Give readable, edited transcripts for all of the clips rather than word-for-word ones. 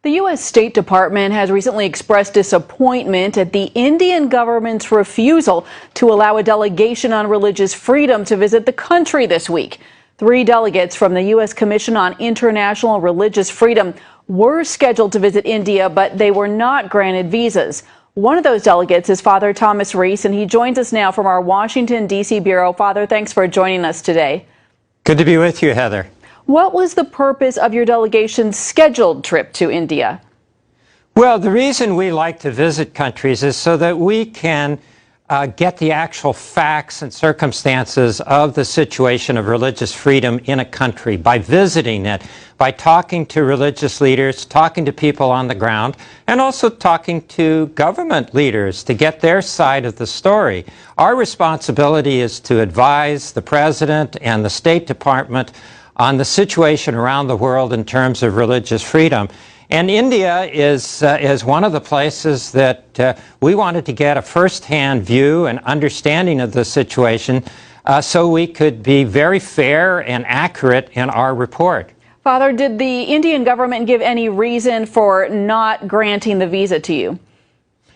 The U.S. State Department has recently expressed disappointment at the Indian government's refusal to allow a delegation on religious freedom to visit the country this week. 3 delegates from the U.S. Commission on International Religious Freedom were scheduled to visit India, but they were not granted visas. One of those delegates is Father Thomas Reese, and he joins us now from our Washington, D.C. bureau. Father, thanks for joining us today. Good to be with you, Heather. What was the purpose of your delegation's scheduled trip to India? Well, the reason we like to visit countries is so that we can get the actual facts and circumstances of the situation of religious freedom in a country by visiting it, by talking to religious leaders, talking to people on the ground, and also talking to government leaders to get their side of the story. Our responsibility is to advise the President and the State Department on the situation around the world in terms of religious freedom. And India is one of the places that we wanted to get a first-hand view and understanding of the situation so we could be very fair and accurate in our report. Father, did the Indian government give any reason for not granting the visa to you?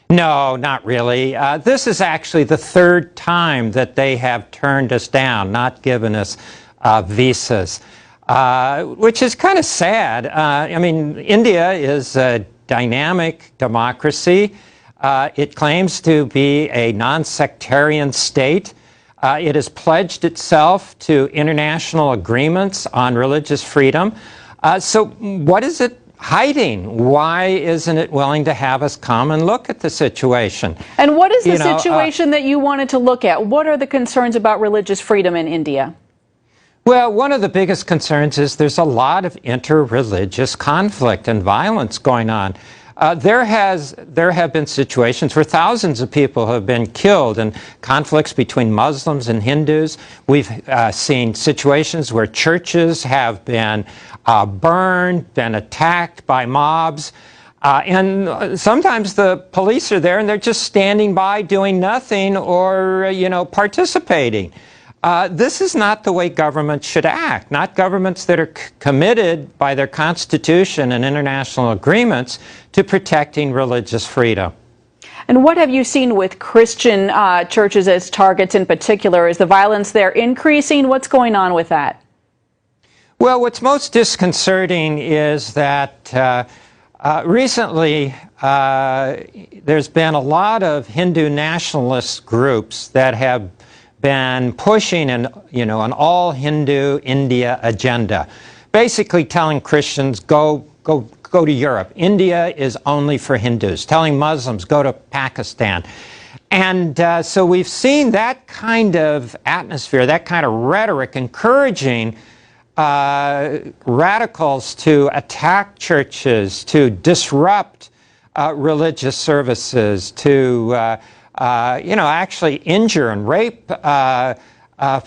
No, not really. This is actually the 3rd time that they have turned us down, not given us visas, which is kind of sad. I mean, India is a dynamic democracy. It claims to be a non-sectarian state. It has pledged itself to international agreements on religious freedom. So what is it hiding? Why isn't it willing to have us come and look at the situation? And what is the situation that you wanted to look at? What are the concerns about religious freedom in India? Well, one of the biggest concerns is there's a lot of interreligious conflict and violence going on. There have been situations where thousands of people have been killed in conflicts between Muslims and Hindus. We've seen situations where churches have been burned, been attacked by mobs. And sometimes the police are there and they're just standing by doing nothing or, participating. This is not the way governments should act, not governments that are committed by their constitution and international agreements to protecting religious freedom. And what have you seen with Christian churches as targets in particular? Is the violence there increasing? What's going on with that? Well, what's most disconcerting is that recently there's been a lot of Hindu nationalist groups that have been pushing an all Hindu India agenda, basically telling Christians go to Europe. India is only for Hindus. Telling Muslims go to Pakistan. And so we've seen that kind of atmosphere, that kind of rhetoric encouraging radicals to attack churches, to disrupt religious services, to actually injure and rape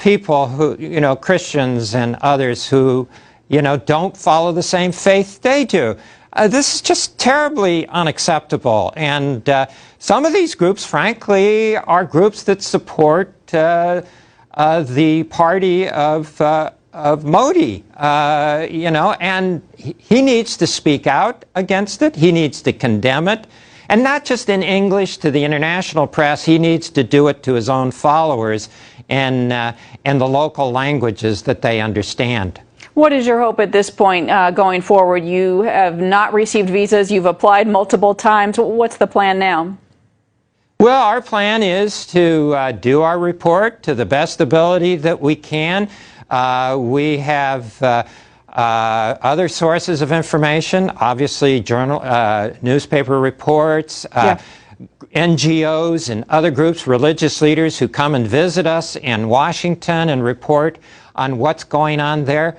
people who, Christians and others who, don't follow the same faith they do. This is just terribly unacceptable. And some of these groups, frankly, are groups that support the party of Modi, and he needs to speak out against it. He needs to condemn it. And not just in English to the international press, he needs to do it to his own followers in the local languages that they understand. What is your hope at this point going forward? You have not received visas. You've applied multiple times. What's the plan now? Well, our plan is to do our report to the best ability that we can. We have other sources of information, obviously newspaper reports, NGOs and other groups, religious leaders who come and visit us in Washington and report on what's going on there.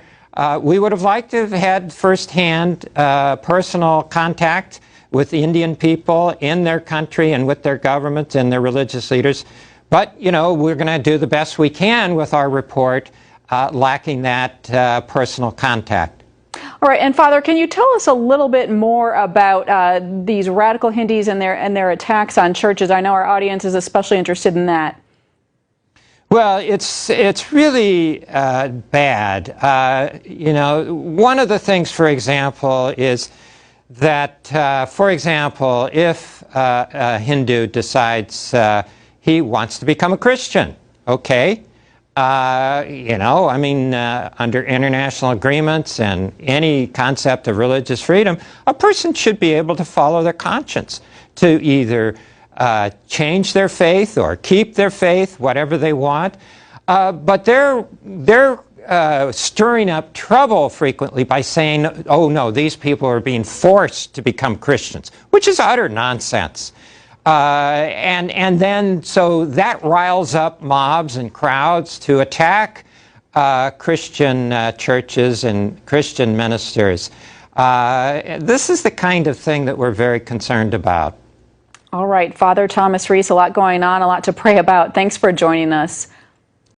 We would have liked to have had firsthand personal contact with the Indian people in their country and with their government and their religious leaders. But, we're going to do the best we can with our report, lacking that personal contact. All right, and Father, can you tell us a little bit more about these radical Hindus and their attacks on churches? I know our audience is especially interested in that. Well, it's really bad. One of the things, for example, is that, for example, if a Hindu decides he wants to become a Christian, okay, under international agreements and any concept of religious freedom, a person should be able to follow their conscience, to either change their faith or keep their faith, whatever they want. But they're stirring up trouble frequently by saying, oh no, these people are being forced to become Christians, which is utter nonsense. And then so that riles up mobs and crowds to attack Christian churches and Christian ministers. This is the kind of thing that we're very concerned about. All right, Father Thomas Reese, a lot going on, a lot to pray about. Thanks for joining us.